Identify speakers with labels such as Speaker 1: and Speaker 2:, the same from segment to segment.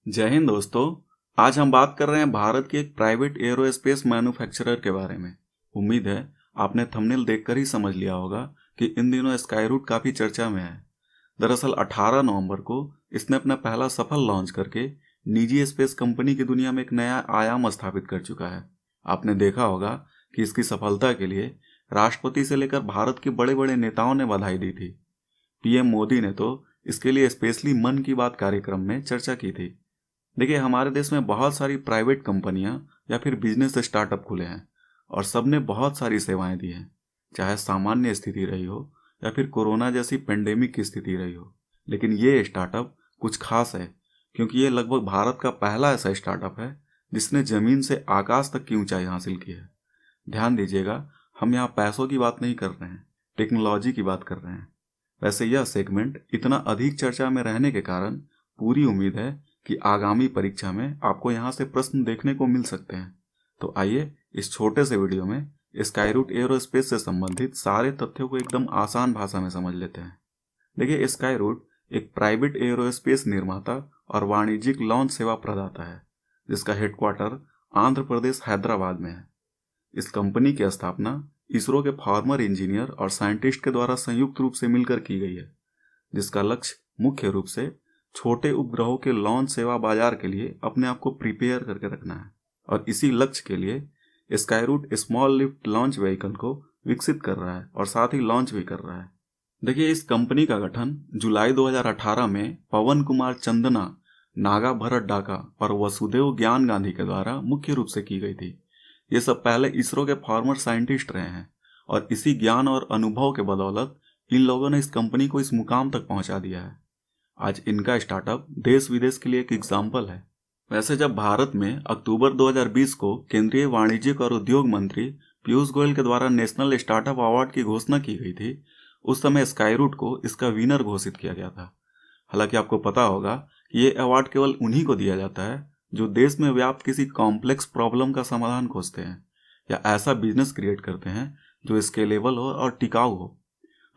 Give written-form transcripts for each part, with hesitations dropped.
Speaker 1: जय हिंद दोस्तों। आज हम बात कर रहे हैं भारत के एक प्राइवेट एरोस्पेस मैन्युफैक्चरर के बारे में। उम्मीद है आपने थंबनेल देखकर ही समझ लिया होगा कि इन दिनों स्काईरूट काफ़ी चर्चा में है। दरअसल 18 नवंबर को इसने अपना पहला सफल लॉन्च करके निजी स्पेस कंपनी की दुनिया में एक नया आयाम स्थापित कर चुका है। आपने देखा होगा कि इसकी सफलता के लिए राष्ट्रपति से लेकर भारत के बड़े बड़े नेताओं ने बधाई दी थी। पीएम मोदी ने तो इसके लिए स्पेशली मन की बात कार्यक्रम में चर्चा की थी। देखिए, हमारे देश में बहुत सारी प्राइवेट कंपनियां या फिर बिजनेस स्टार्टअप खुले हैं और सबने बहुत सारी सेवाएं दी हैं, चाहे सामान्य स्थिति रही हो या फिर कोरोना जैसी पेंडेमिक की स्थिति रही हो। लेकिन ये स्टार्टअप कुछ खास है क्योंकि ये लगभग भारत का पहला ऐसा स्टार्टअप है जिसने जमीन से आकाश तक की ऊंचाई हासिल की है। ध्यान दीजिएगा, हम यहाँ पैसों की बात नहीं कर रहे हैं, टेक्नोलॉजी की बात कर रहे हैं। वैसे यह सेगमेंट इतना अधिक चर्चा में रहने के कारण पूरी उम्मीद है कि आगामी परीक्षा में आपको यहाँ से प्रश्न देखने को मिल सकते हैं। तो आइए इस छोटे से वीडियो में स्काईरूट एरोस्पेस से संबंधित सारे तथ्यों को एकदम आसान भाषा में समझ लेते हैं। देखिए, स्काईरूट एक प्राइवेट एरोस्पेस निर्माता और वाणिज्यिक लॉन्च सेवा प्रदाता है जिसका हेडक्वार्टर आंध्र प्रदेश हैदराबाद में है। इस कंपनी की स्थापना इसरो के फॉर्मर इंजीनियर और साइंटिस्ट के द्वारा संयुक्त रूप से मिलकर की गई है, जिसका लक्ष्य मुख्य रूप से छोटे उपग्रहों के लॉन्च सेवा बाजार के लिए अपने आप को प्रिपेयर करके रखना है। और इसी लक्ष्य के लिए Skyroot small lift launch vehicle को विकसित कर रहा है और साथ ही लॉन्च भी कर रहा है। देखिए, इस कंपनी का गठन जुलाई 2018 में पवन कुमार चंदना, नागा भरत डाका और वसुदेव ज्ञान गांधी के द्वारा मुख्य रूप से की गई थी। ये सब पहले इसरो के फॉर्मर साइंटिस्ट रहे हैं और इसी ज्ञान और अनुभव के बदौलत इन लोगों ने इस कंपनी को इस मुकाम तक पहुंचा दिया है। आज इनका स्टार्टअप देश विदेश के लिए एक एग्जाम्पल है। वैसे जब भारत में अक्टूबर 2020 को केंद्रीय वाणिज्यिक और उद्योग मंत्री पीयूष गोयल के द्वारा नेशनल स्टार्टअप अवार्ड की घोषणा की गई थी, उस समय स्काईरूट को इसका विनर घोषित किया गया था। हालांकि आपको पता होगा कि ये अवार्ड केवल उन्हीं को दिया जाता है जो देश में व्याप्त किसी कॉम्प्लेक्स प्रॉब्लम का समाधान खोजते हैं या ऐसा बिजनेस क्रिएट करते हैं जो स्केलेबल हो और टिकाऊ हो।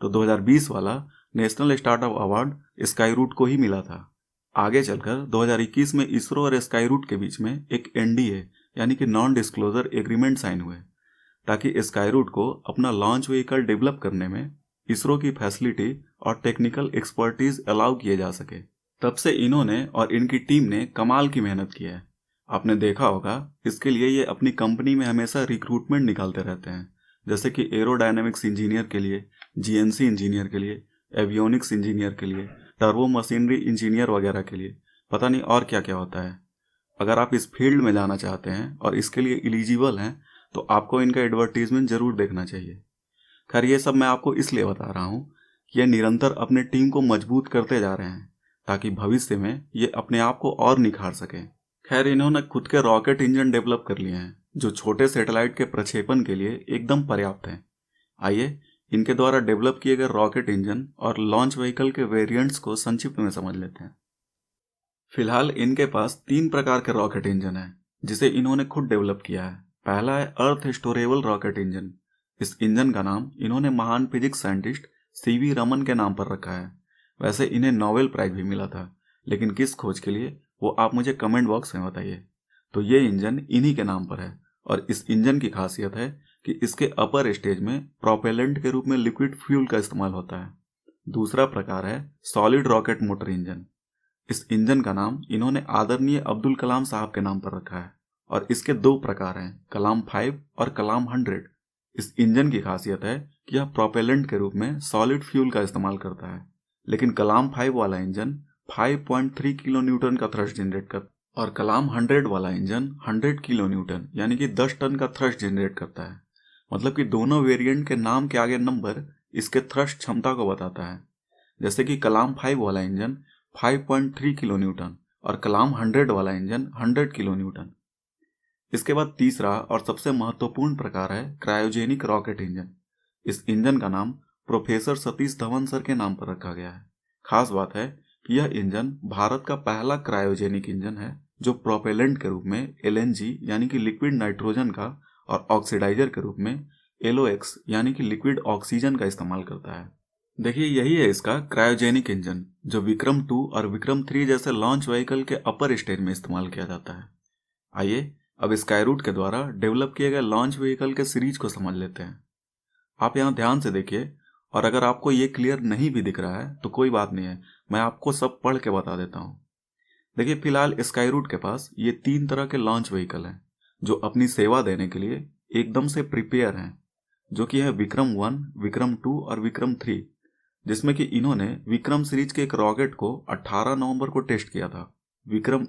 Speaker 1: तो 2020 वाला नेशनल स्टार्टअप अवार्ड स्काईरूट को ही मिला था। आगे चलकर 2021 में इसरो और स्काईरूट के बीच में एक एनडीए यानी कि नॉन डिस्क्लोजर एग्रीमेंट साइन हुए ताकि स्काईरूट को अपना लॉन्च व्हीकल डेवलप करने में इसरो की फैसिलिटी और टेक्निकल एक्सपर्टीज अलाउ किए जा सके। तब से इन्होंने और इनकी टीम ने कमाल की मेहनत की है। आपने देखा होगा, इसके लिए ये अपनी कंपनी में हमेशा रिक्रूटमेंट निकालते रहते हैं, जैसे कि एरोडायनेमिक्स इंजीनियर के लिए, जीएनसी इंजीनियर के लिए, एवियोनिक्स इंजीनियर के लिए, टर्बो मशीनरी इंजीनियर वगैरह के लिए, पता नहीं और क्या क्या होता है। अगर आप इस फील्ड में जाना चाहते हैं और इसके लिए एलिजिबल हैं तो आपको इनका एडवर्टीजमेंट जरूर देखना चाहिए। खैर, ये सब मैं आपको इसलिए बता रहा हूँ कि ये निरंतर अपने टीम को मजबूत करते जा रहे हैं ताकि भविष्य में ये अपने आप को और निखार सकें। खैर, इन्होंने खुद के रॉकेट इंजन डेवलप कर लिए हैं जो छोटे सैटेलाइट के प्रक्षेपण के लिए एकदम पर्याप्त हैं। आइए इनके द्वारा डेवलप किए गए रॉकेट इंजन और लॉन्च व्हीकल के वेरिएंट्स को संक्षिप्त में समझ लेते हैं। फिलहाल इनके पास 3 प्रकार के रॉकेट इंजन हैं जिसे इन्होंने खुद डेवलप किया है। पहला है अर्थ स्टोरेबल रॉकेट इंजन। इस इंजन का नाम इन्होंने महान फिजिक्स साइंटिस्ट सीवी रमन के नाम पर रखा है। वैसे इन्हें नोबेल प्राइज भी मिला था, लेकिन किस खोज के लिए वो आप मुझे कमेंट बॉक्स में बताइए। तो ये इंजन इन्हीं के नाम पर है और इस इंजन की खासियत है कि इसके अपर स्टेज में प्रोपेलेंट के रूप में लिक्विड फ्यूल का इस्तेमाल होता है। दूसरा प्रकार है सॉलिड रॉकेट मोटर इंजन। इस इंजन का नाम इन्होंने आदरणीय अब्दुल कलाम साहब के नाम पर रखा है और इसके 2 प्रकार हैं, कलाम 5 और कलाम 100। इस इंजन की खासियत है कि यह प्रोपेलेंट के रूप में सॉलिड फ्यूल का इस्तेमाल करता है, लेकिन कलाम 5 वाला इंजन 5.3 किलो न्यूटन का थ्रस्ट जनरेट करता है और कलाम 100 वाला इंजन 100 किलो न्यूटन यानी कि 10 टन का थ्रस्ट जनरेट करता है। मतलब कि दोनों वेरिएंट के नाम के आगे नंबर इसके थ्रस्ट क्षमता को बताता है। जैसे कि कलाम 5 वाला इंजन 5.3 किलो न्यूटन और कलाम 100 वाला इंजन 100 किलो न्यूटन। इसके बाद तीसरा और सबसे महत्वपूर्ण प्रकार है क्रायोजेनिक रॉकेट इंजन। इस इंजन का नाम प्रोफेसर सतीश धवन सर के नाम पर रखा गया है। खास बात है कि यह इंजन भारत का पहला क्रायोजेनिक इंजन है जो प्रोपेलेंट के रूप में एलएनजी यानी कि लिक्विड नाइट्रोजन का और ऑक्सीडाइजर के रूप में एलओएक्स यानी कि लिक्विड ऑक्सीजन का इस्तेमाल करता है। देखिए, यही है इसका क्रायोजेनिक इंजन, जो विक्रम 2 और विक्रम 3 जैसे लॉन्च व्हीकल के अपर स्टेज में इस्तेमाल किया जाता है। आइए अब स्काईरूट के द्वारा डेवलप किए गए लॉन्च व्हीकल के सीरीज को समझ लेते हैं। आप यहाँ ध्यान से देखिए, और अगर आपको ये क्लियर नहीं भी दिख रहा है तो कोई बात नहीं है, मैं आपको सब पढ़ के बता देता हूँ। देखिए, फिलहाल स्काईरूट के पास ये 3 तरह के लॉन्च व्हीकल हैं जो अपनी सेवा देने के लिए एकदम से प्रिपेयर हैं, जो कि है विक्रम 1, विक्रम 2 और विक्रम 3, जिसमें कि इन्होंने विक्रम सीरीज के एक रॉकेट को 18 नवंबर को टेस्ट किया था, विक्रम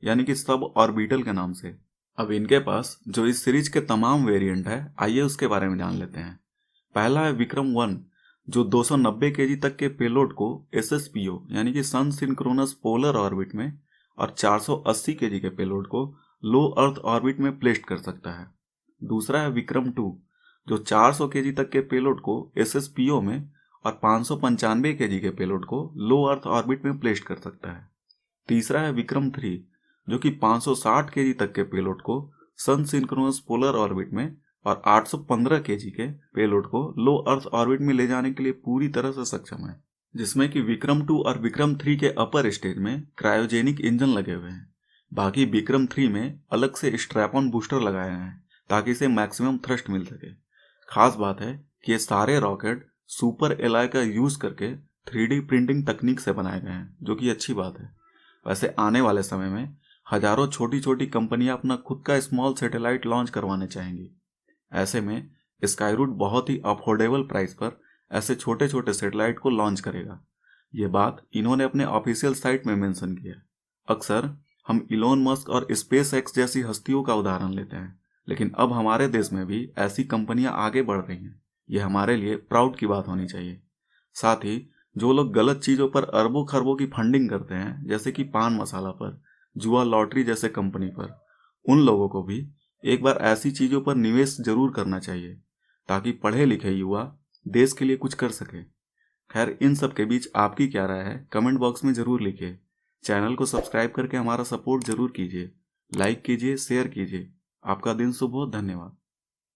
Speaker 1: यानी कि सब ऑर्बिटल के नाम से। अब इनके पास जो इस सीरीज के तमाम वेरिएंट है, आइए उसके बारे में जान लेते हैं। पहला है विक्रम 1, जो 290 केजी तक के पेलोड को SSPO यानी कि सन सिंक्रोनस पोलर ऑर्बिट में और 480 केजी के पेलोड को लो अर्थ ऑर्बिट में प्लेस्ड कर सकता है। दूसरा है विक्रम 2, जो 400 केजी तक के पेलोड को SSPO में और 595 केजी के पेलोड को लो अर्थ ऑर्बिट में प्लेस्ड कर सकता है। तीसरा है विक्रम 3, जो कि 560 केजी तक के पेलोड को सन सिंक्रोनस पोलर ऑर्बिट में और 815 केजी के पेलोड को लो अर्थ ऑर्बिट में ले जाने के लिए पूरी तरह से सक्षम है, जिसमें कि विक्रम 2 और विक्रम 3 के अपर स्टेज में क्रायोजेनिक इंजन लगे हुए हैं। बाकी विक्रम 3 में अलग से स्ट्रैप ऑन बूस्टर लगाए हैं ताकि इसे मैक्सिमम थ्रस्ट मिल सके। खास बात है कि ये सारे रॉकेट सुपर एलॉय का यूज करके 3D प्रिंटिंग तकनीक से बनाए गए हैं, जो कि अच्छी बात है। वैसे आने वाले समय में हजारों छोटी छोटी कंपनियां अपना खुद का स्मॉल सैटेलाइट लॉन्च करवाने चाहेंगी। ऐसे में स्काईरूट बहुत ही अफोर्डेबल प्राइस पर ऐसे छोटे छोटे सैटेलाइट को लॉन्च करेगा। ये बात इन्होंने अपने ऑफिशियल साइट में मेंशन किया। अक्सर हम इलोन मस्क और स्पेस एक्स जैसी हस्तियों का उदाहरण लेते हैं, लेकिन अब हमारे देश में भी ऐसी कंपनियां आगे बढ़ रही हैं। ये हमारे लिए प्राउड की बात होनी चाहिए। साथ ही जो लोग गलत चीज़ों पर अरबों खरबों की फंडिंग करते हैं, जैसे कि पान मसाला पर, जुआ लॉटरी जैसे कंपनी पर, उन लोगों को भी एक बार ऐसी चीज़ों पर निवेश जरूर करना चाहिए ताकि पढ़े लिखे युवा देश के लिए कुछ कर सके। खैर, इन सब के बीच आपकी क्या राय है, कमेंट बॉक्स में ज़रूर लिखिए। चैनल को सब्सक्राइब करके हमारा सपोर्ट जरूर कीजिए, लाइक कीजिए, शेयर कीजिए। आपका दिन शुभ हो। धन्यवाद।